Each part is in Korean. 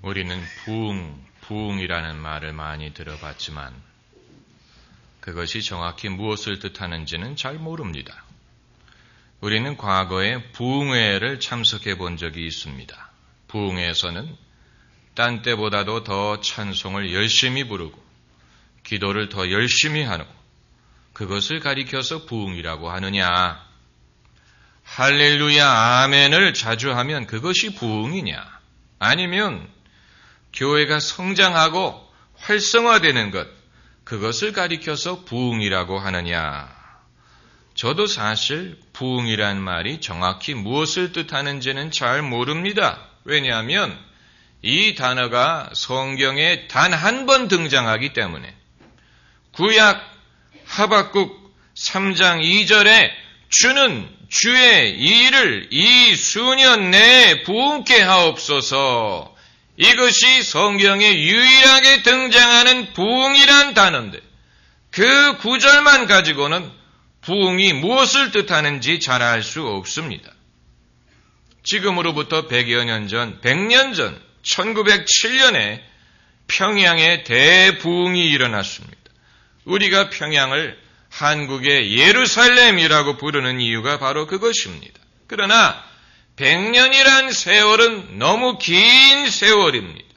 우리는 부흥이라는 말을 많이 들어봤지만 그것이 정확히 무엇을 뜻하는지는 잘 모릅니다. 우리는 과거에 부흥회를 참석해 본 적이 있습니다. 부흥회에서는 딴 때보다도 더 찬송을 열심히 부르고 기도를 더 열심히 하고 그것을 가리켜서 부흥이라고 하느냐? 할렐루야 아멘을 자주 하면 그것이 부흥이냐? 아니면 교회가 성장하고 활성화되는 것, 그것을 가리켜서 부흥이라고 하느냐? 저도 사실 부흥이란 말이 정확히 무엇을 뜻하는지는 잘 모릅니다. 왜냐하면 이 단어가 성경에 단 한 번 등장하기 때문에 구약 하박국 3장 2절에 주는 주의 일을 이 수년 내에 부흥케 하옵소서, 이것이 성경에 유일하게 등장하는 부흥이란 단어인데 그 구절만 가지고는 부흥이 무엇을 뜻하는지 잘 알 수 없습니다. 지금으로부터 100여 년 전, 100년 전 1907년에 평양에 대부흥이 일어났습니다. 우리가 평양을 한국의 예루살렘이라고 부르는 이유가 바로 그것입니다. 그러나 100년이란 세월은 너무 긴 세월입니다.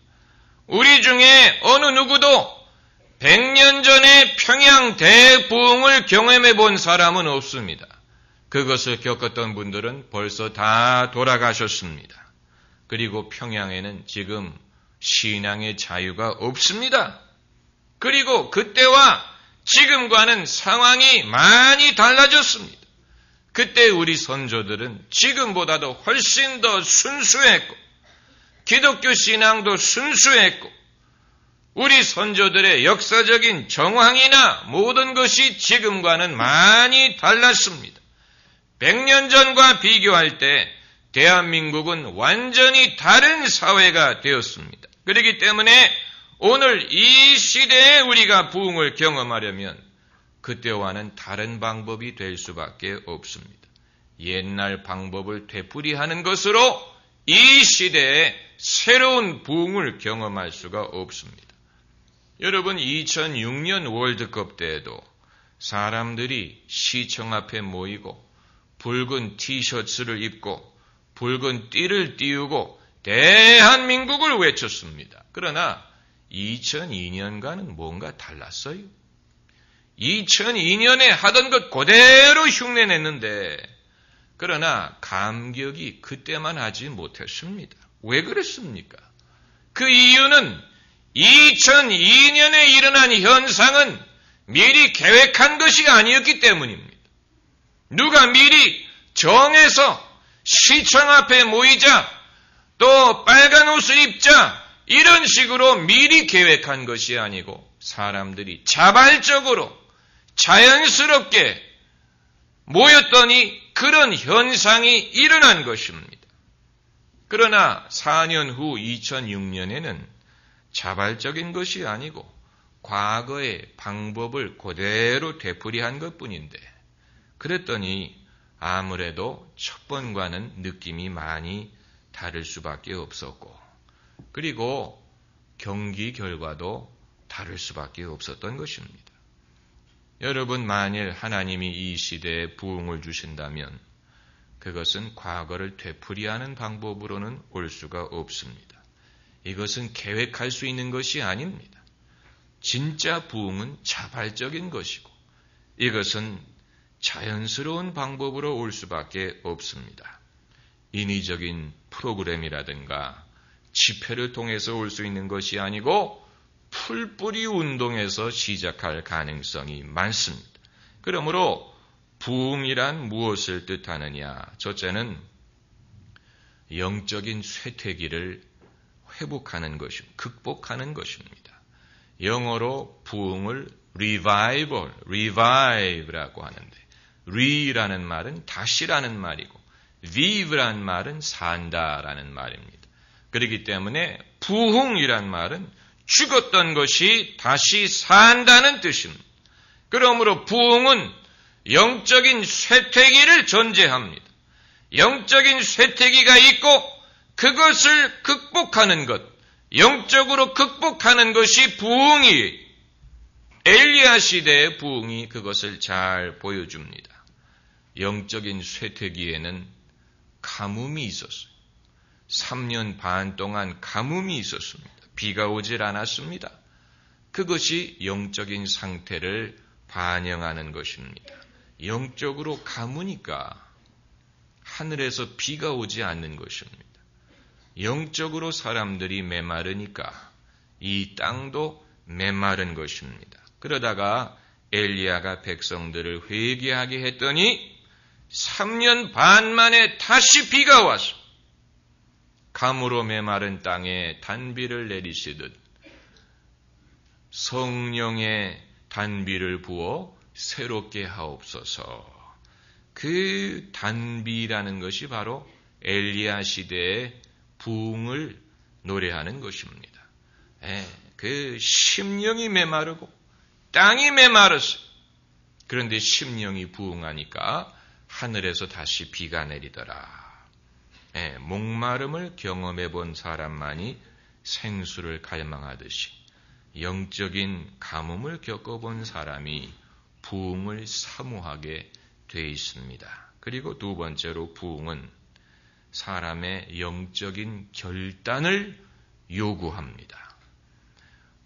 우리 중에 어느 누구도 100년 전에 평양 대부흥을 경험해 본 사람은 없습니다. 그것을 겪었던 분들은 벌써 다 돌아가셨습니다. 그리고 평양에는 지금 신앙의 자유가 없습니다. 그리고 그때와 지금과는 상황이 많이 달라졌습니다. 그때 우리 선조들은 지금보다도 훨씬 더 순수했고 기독교 신앙도 순수했고 우리 선조들의 역사적인 정황이나 모든 것이 지금과는 많이 달랐습니다. 100년 전과 비교할 때 대한민국은 완전히 다른 사회가 되었습니다. 그렇기 때문에 오늘 이 시대에 우리가 부흥을 경험하려면 그때와는 다른 방법이 될 수밖에 없습니다. 옛날 방법을 되풀이하는 것으로 이 시대에 새로운 부흥을 경험할 수가 없습니다. 여러분, 2006년 월드컵 때에도 사람들이 시청 앞에 모이고 붉은 티셔츠를 입고 붉은 띠를 띄우고 대한민국을 외쳤습니다. 그러나 2002년과는 뭔가 달랐어요. 2002년에 하던 것 그대로 흉내냈는데 그러나 감격이 그때만 하지 못했습니다. 왜 그랬습니까? 그 이유는 2002년에 일어난 현상은 미리 계획한 것이 아니었기 때문입니다. 누가 미리 정해서 시청 앞에 모이자 또 빨간 옷을 입자 이런 식으로 미리 계획한 것이 아니고 사람들이 자발적으로 자연스럽게 모였더니 그런 현상이 일어난 것입니다. 그러나 4년 후 2006년에는 자발적인 것이 아니고 과거의 방법을 그대로 되풀이한 것뿐인데 그랬더니 아무래도 첫 번과는 느낌이 많이 다를 수밖에 없었고 그리고 경기 결과도 다를 수밖에 없었던 것입니다. 여러분, 만일 하나님이 이 시대에 부흥을 주신다면 그것은 과거를 되풀이하는 방법으로는 올 수가 없습니다. 이것은 계획할 수 있는 것이 아닙니다. 진짜 부흥은 자발적인 것이고 이것은 자연스러운 방법으로 올 수밖에 없습니다. 인위적인 프로그램이라든가 집회를 통해서 올 수 있는 것이 아니고 풀뿌리 운동에서 시작할 가능성이 많습니다. 그러므로 부흥이란 무엇을 뜻하느냐? 첫째는 영적인 쇠퇴기를 회복하는 것입니다. 극복하는 것입니다. 영어로 부흥을 revive라고 하는데 re라는 말은 다시라는 말이고 vive라는 말은 산다라는 말입니다. 그렇기 때문에 부흥이란 말은 죽었던 것이 다시 산다는 뜻입니다. 그러므로 부흥은 영적인 쇠퇴기를 전제합니다. 영적인 쇠퇴기가 있고 그것을 극복하는 것, 영적으로 극복하는 것이 부흥이, 엘리야 시대의 부흥이 그것을 잘 보여줍니다. 영적인 쇠퇴기에는 가뭄이 있었어요. 3년 반 동안 가뭄이 있었습니다. 비가 오질 않았습니다. 그것이 영적인 상태를 반영하는 것입니다. 영적으로 가무니까 하늘에서 비가 오지 않는 것입니다. 영적으로 사람들이 메마르니까 이 땅도 메마른 것입니다. 그러다가 엘리야가 백성들을 회개하게 했더니 3년 반 만에 다시 비가 와서 가무로 메마른 땅에 단비를 내리시듯 성령의 단비를 부어 새롭게 하옵소서. 그 단비라는 것이 바로 엘리야 시대의 부흥을 노래하는 것입니다. 그 심령이 메마르고 땅이 메마르서 그런데 심령이 부흥하니까 하늘에서 다시 비가 내리더라. 목마름을 경험해 본 사람만이 생수를 갈망하듯이 영적인 가뭄을 겪어본 사람이 부흥을 사모하게 되어 있습니다. 그리고 두 번째로 부흥은 사람의 영적인 결단을 요구합니다.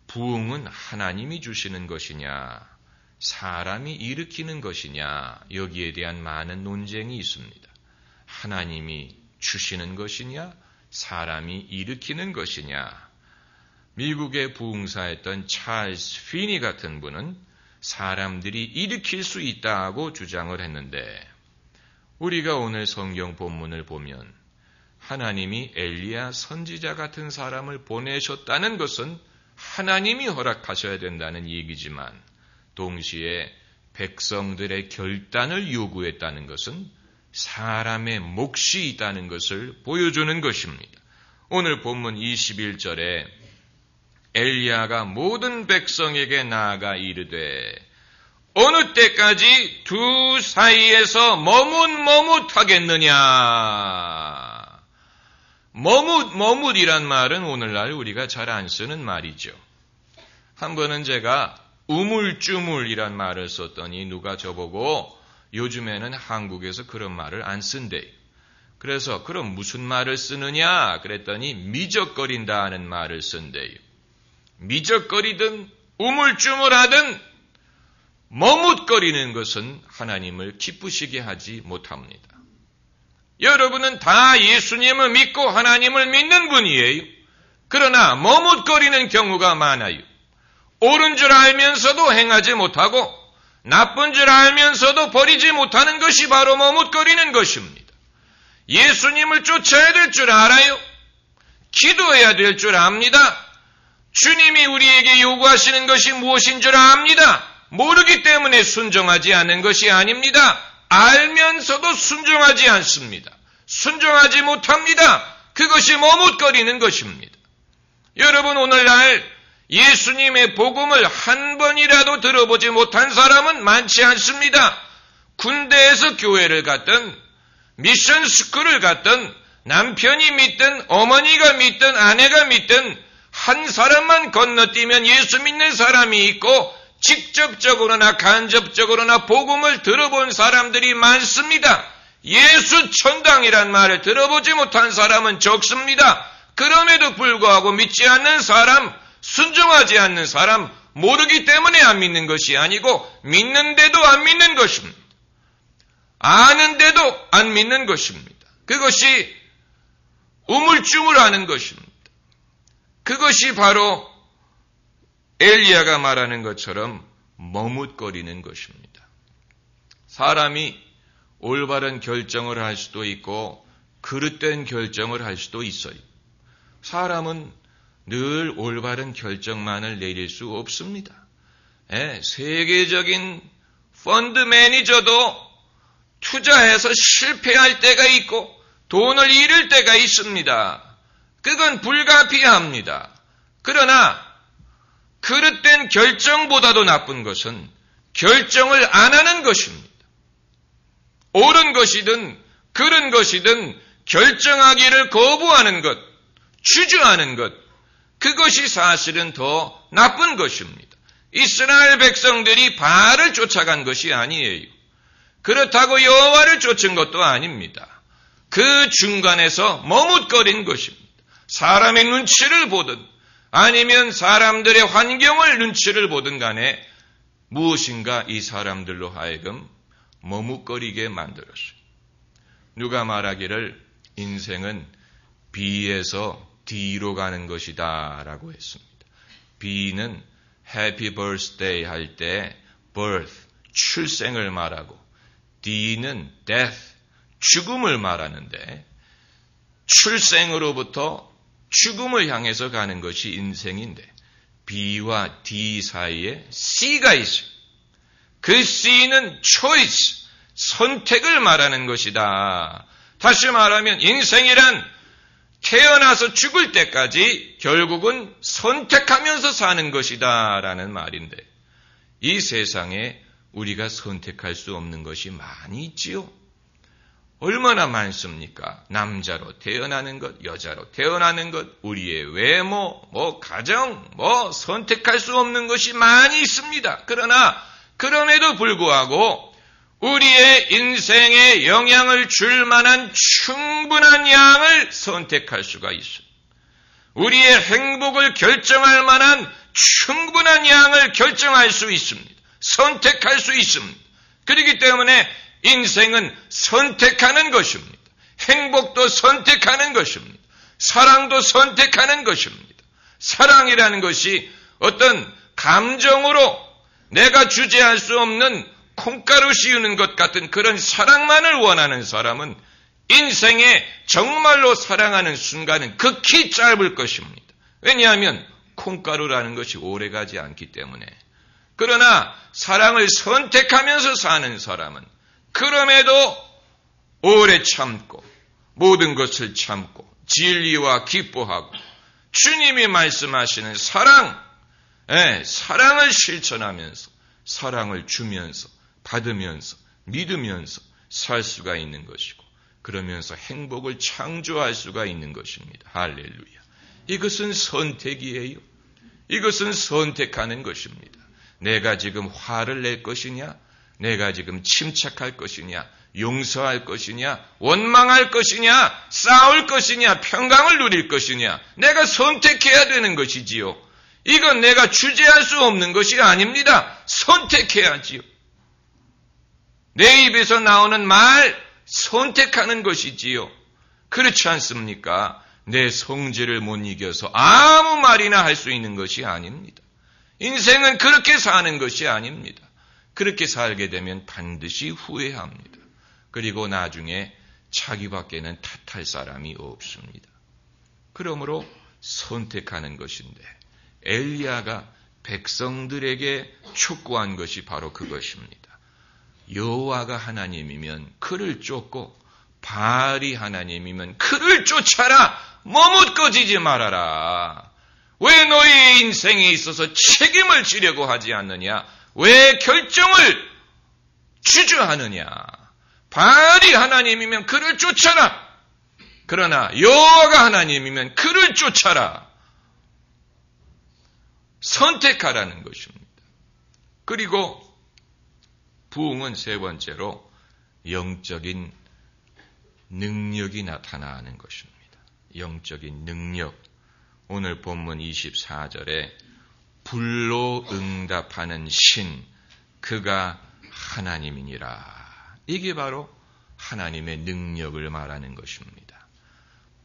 부흥은 하나님이 주시는 것이냐, 사람이 일으키는 것이냐, 여기에 대한 많은 논쟁이 있습니다. 하나님이 주시는 것이냐, 사람이 일으키는 것이냐. 미국의 부흥사였던 찰스 피니 같은 분은 사람들이 일으킬 수 있다고 주장을 했는데, 우리가 오늘 성경 본문을 보면 하나님이 엘리야 선지자 같은 사람을 보내셨다는 것은 하나님이 허락하셔야 된다는 얘기지만, 동시에 백성들의 결단을 요구했다는 것은 사람의 몫이 있다는 것을 보여주는 것입니다. 오늘 본문 21절에 엘리야가 모든 백성에게 나아가 이르되 어느 때까지 두 사이에서 머뭇머뭇하겠느냐. 머뭇이란 말은 오늘날 우리가 잘 안 쓰는 말이죠. 한 번은 제가 우물쭈물이란 말을 썼더니 누가 저보고 요즘에는 한국에서 그런 말을 안 쓴대요. 그래서 그럼 무슨 말을 쓰느냐 그랬더니 미적거린다 하는 말을 쓴대요. 미적거리든 우물쭈물하든 머뭇거리는 것은 하나님을 기쁘시게 하지 못합니다. 여러분은 다 예수님을 믿고 하나님을 믿는 분이에요. 그러나 머뭇거리는 경우가 많아요. 옳은 줄 알면서도 행하지 못하고 나쁜 줄 알면서도 버리지 못하는 것이 바로 머뭇거리는 것입니다. 예수님을 쫓아야 될 줄 알아요. 기도해야 될 줄 압니다. 주님이 우리에게 요구하시는 것이 무엇인 줄 압니다. 모르기 때문에 순종하지 않는 것이 아닙니다. 알면서도 순종하지 않습니다. 순종하지 못합니다. 그것이 머뭇거리는 것입니다. 여러분, 오늘날 예수님의 복음을 한 번이라도 들어보지 못한 사람은 많지 않습니다. 군대에서 교회를 갔든 미션 스쿨을 갔든 남편이 믿든 어머니가 믿든 아내가 믿든 한 사람만 건너뛰면 예수 믿는 사람이 있고 직접적으로나 간접적으로나 복음을 들어본 사람들이 많습니다. 예수 천당이란 말을 들어보지 못한 사람은 적습니다. 그럼에도 불구하고 믿지 않는 사람, 순종하지 않는 사람, 모르기 때문에 안 믿는 것이 아니고 믿는데도 안 믿는 것입니다. 아는데도 안 믿는 것입니다. 그것이 우물쭈물하는 것입니다. 그것이 바로 엘리야가 말하는 것처럼 머뭇거리는 것입니다. 사람이 올바른 결정을 할 수도 있고 그릇된 결정을 할 수도 있어요. 사람은 늘 올바른 결정만을 내릴 수 없습니다. 세계적인 펀드 매니저도 투자해서 실패할 때가 있고 돈을 잃을 때가 있습니다. 그건 불가피합니다. 그러나 그릇된 결정보다도 나쁜 것은 결정을 안 하는 것입니다. 옳은 것이든 그른 것이든 결정하기를 거부하는 것, 주저하는 것, 그것이 사실은 더 나쁜 것입니다. 이스라엘 백성들이 바알을 쫓아간 것이 아니에요. 그렇다고 여호와를 쫓은 것도 아닙니다. 그 중간에서 머뭇거린 것입니다. 사람의 눈치를 보든 아니면 사람들의 환경을 눈치를 보든 간에 무엇인가 이 사람들로 하여금 머뭇거리게 만들었어요. 누가 말하기를 인생은 B에서 D로 가는 것이다 라고 했습니다. B는 Happy Birthday 할 때 birth, 출생을 말하고 D는 death, 죽음을 말하는데 출생으로부터 죽음을 향해서 가는 것이 인생인데 B와 D 사이에 C가 있어요. 그 C는 choice, 선택을 말하는 것이다. 다시 말하면 인생이란 태어나서 죽을 때까지 결국은 선택하면서 사는 것이다 라는 말인데 이 세상에 우리가 선택할 수 없는 것이 많이 있지요. 얼마나 많습니까? 남자로 태어나는 것, 여자로 태어나는 것, 우리의 외모, 가정, 선택할 수 없는 것이 많이 있습니다. 그러나 그럼에도 불구하고 우리의 인생에 영향을 줄 만한 충분한 양을 선택할 수가 있어요. 우리의 행복을 결정할 만한 충분한 양을 결정할 수 있습니다. 선택할 수 있습니다. 그렇기 때문에 인생은 선택하는 것입니다. 행복도 선택하는 것입니다. 사랑도 선택하는 것입니다. 사랑이라는 것이 어떤 감정으로 내가 주체할 수 없는 콩가루 씌우는 것 같은 그런 사랑만을 원하는 사람은 인생에 정말로 사랑하는 순간은 극히 짧을 것입니다. 왜냐하면 콩가루라는 것이 오래가지 않기 때문에. 그러나 사랑을 선택하면서 사는 사람은 그럼에도 오래 참고 모든 것을 참고 진리와 기뻐하고 주님이 말씀하시는 사랑을 실천하면서 사랑을 주면서 받으면서 믿으면서 살 수가 있는 것이고 그러면서 행복을 창조할 수가 있는 것입니다. 할렐루야. 이것은 선택이에요. 이것은 선택하는 것입니다. 내가 지금 화를 낼 것이냐? 내가 지금 침착할 것이냐? 용서할 것이냐? 원망할 것이냐? 싸울 것이냐? 평강을 누릴 것이냐? 내가 선택해야 되는 것이지요. 이건 내가 주재할 수 없는 것이 아닙니다. 선택해야지요. 내 입에서 나오는 말 선택하는 것이지요. 그렇지 않습니까? 내 성질을 못 이겨서 아무 말이나 할 수 있는 것이 아닙니다. 인생은 그렇게 사는 것이 아닙니다. 그렇게 살게 되면 반드시 후회합니다. 그리고 나중에 자기밖에는 탓할 사람이 없습니다. 그러므로 선택하는 것인데 엘리야가 백성들에게 촉구한 것이 바로 그것입니다. 여호와가 하나님이면 그를 쫓고 바알이 하나님이면 그를 쫓아라. 머뭇거리지 말아라. 왜 너의 인생에 있어서 책임을 지려고 하지 않느냐? 왜 결정을 주저하느냐? 바알이 하나님이면 그를 쫓아라. 그러나 여호와가 하나님이면 그를 쫓아라. 선택하라는 것입니다. 그리고 부흥은 세 번째로 영적인 능력이 나타나는 것입니다. 영적인 능력. 오늘 본문 24절에 불로 응답하는 신, 그가 하나님이니라. 이게 바로 하나님의 능력을 말하는 것입니다.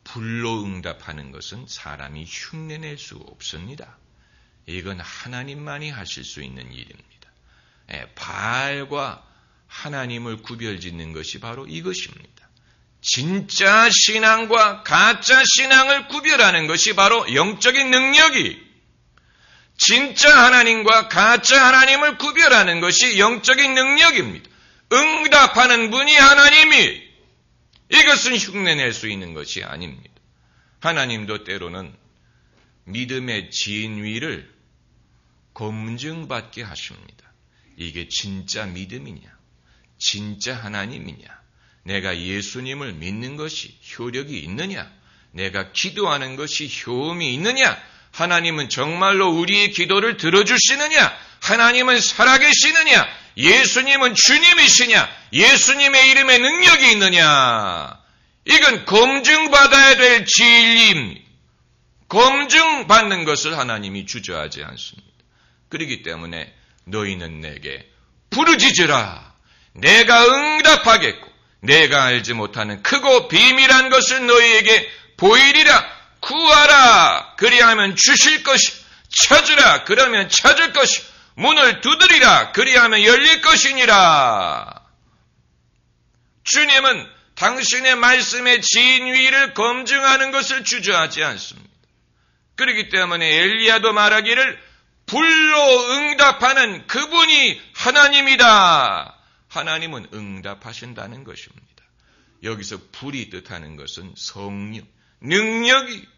불로 응답하는 것은 사람이 흉내낼 수 없습니다. 이건 하나님만이 하실 수 있는 일입니다. 바알과 하나님을 구별짓는 것이 바로 이것입니다. 진짜 신앙과 가짜 신앙을 구별하는 것이 바로 영적인 능력이, 진짜 하나님과 가짜 하나님을 구별하는 것이 영적인 능력입니다. 응답하는 분이 하나님이, 이것은 흉내낼 수 있는 것이 아닙니다. 하나님도 때로는 믿음의 진위를 검증받게 하십니다. 이게 진짜 믿음이냐? 진짜 하나님이냐? 내가 예수님을 믿는 것이 효력이 있느냐? 내가 기도하는 것이 효험이 있느냐? 하나님은 정말로 우리의 기도를 들어주시느냐? 하나님은 살아계시느냐? 예수님은 주님이시냐? 예수님의 이름에 능력이 있느냐? 이건 검증받아야 될 진리입니다. 검증받는 것을 하나님이 주저하지 않습니다. 그렇기 때문에 너희는 내게 부르짖으라. 내가 응답하겠고 내가 알지 못하는 크고 비밀한 것을 너희에게 보이리라. 구하라. 그리하면 주실 것이. 찾으라. 그러면 찾을 것이. 문을 두드리라. 그리하면 열릴 것이니라. 주님은 당신의 말씀의 진위를 검증하는 것을 주저하지 않습니다. 그렇기 때문에 엘리야도 말하기를 불로 응답하는 그분이 하나님이다. 하나님은 응답하신다는 것입니다. 여기서 불이 뜻하는 것은 성령, 능력이.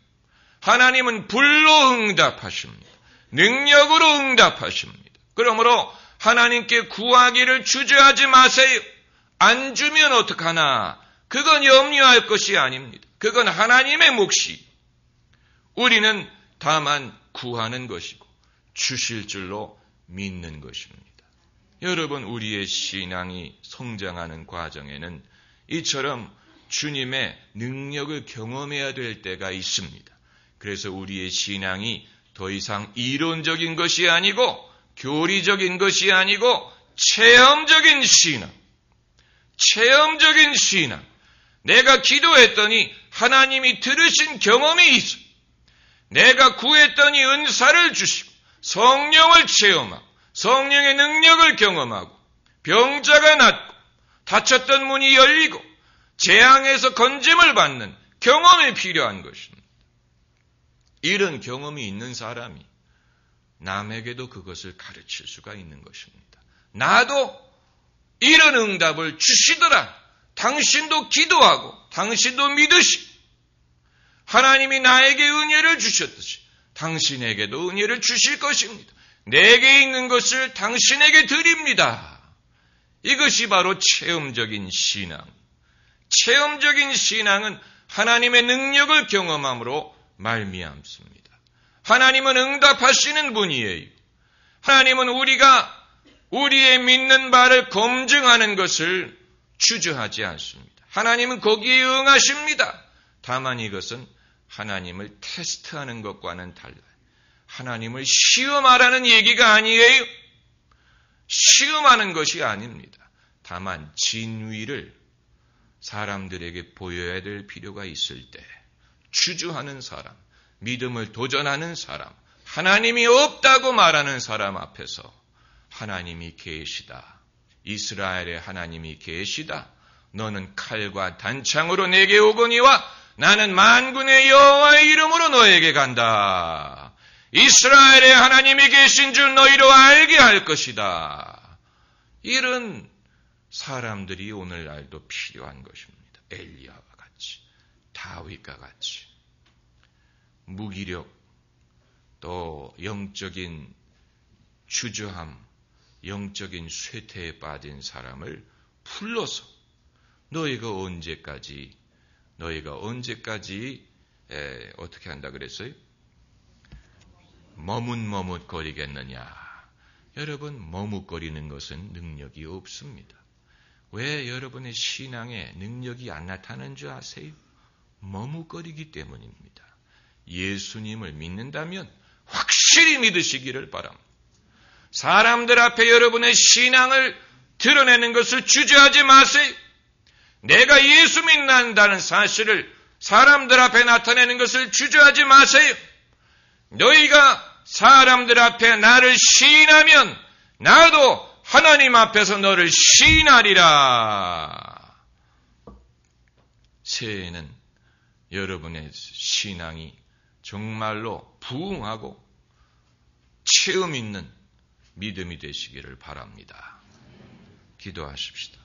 하나님은 불로 응답하십니다. 능력으로 응답하십니다. 그러므로 하나님께 구하기를 주저하지 마세요. 안 주면 어떡하나? 그건 염려할 것이 아닙니다. 그건 하나님의 몫이. 우리는 다만 구하는 것이고 주실 줄로 믿는 것입니다. 여러분, 우리의 신앙이 성장하는 과정에는 이처럼 주님의 능력을 경험해야 될 때가 있습니다. 그래서 우리의 신앙이 더 이상 이론적인 것이 아니고 교리적인 것이 아니고 체험적인 신앙. 체험적인 신앙. 내가 기도했더니 하나님이 들으신 경험이 있어. 내가 구했더니 은사를 주시고 성령을 체험하고 성령의 능력을 경험하고 병자가 낫고 닫혔던 문이 열리고 재앙에서 건짐을 받는 경험이 필요한 것입니다. 이런 경험이 있는 사람이 남에게도 그것을 가르칠 수가 있는 것입니다. 나도 이런 응답을 주시더라. 당신도 기도하고 당신도 믿으시. 하나님이 나에게 은혜를 주셨듯이 당신에게도 은혜를 주실 것입니다. 내게 있는 것을 당신에게 드립니다. 이것이 바로 체험적인 신앙. 체험적인 신앙은 하나님의 능력을 경험함으로 말미암습니다. 하나님은 응답하시는 분이에요. 하나님은 우리가 우리의 믿는 바를 검증하는 것을 주저하지 않습니다. 하나님은 거기에 응하십니다. 다만 이것은 하나님을 테스트하는 것과는 달라요. 하나님을 시험하라는 얘기가 아니에요. 시험하는 것이 아닙니다. 다만 진위를 사람들에게 보여야 될 필요가 있을 때 주저하는 사람, 믿음을 도전하는 사람, 하나님이 없다고 말하는 사람 앞에서 하나님이 계시다. 이스라엘의 하나님이 계시다. 너는 칼과 단창으로 내게 오거니와 나는 만군의 여호와의 이름으로 너에게 간다. 이스라엘의 하나님이 계신 줄 너희로 알게 할 것이다. 이런 사람들이 오늘날도 필요한 것입니다. 엘리야와 같이, 다윗과 같이 무기력, 또 영적인 주저함, 영적인 쇠퇴에 빠진 사람을 불러서 너희가 언제까지 어떻게 한다 그랬어요? 머뭇머뭇거리겠느냐. 여러분, 머뭇거리는 것은 능력이 없습니다. 왜 여러분의 신앙에 능력이 안 나타나는 줄 아세요? 머뭇거리기 때문입니다. 예수님을 믿는다면 확실히 믿으시기를 바랍니다. 사람들 앞에 여러분의 신앙을 드러내는 것을 주저하지 마세요. 내가 예수 믿는다는 사실을 사람들 앞에 나타내는 것을 주저하지 마세요. 너희가 사람들 앞에 나를 시인하면 나도 하나님 앞에서 너를 시인하리라. 새해에는 여러분의 신앙이 정말로 부흥하고 체험 있는 믿음이 되시기를 바랍니다. 기도하십시다.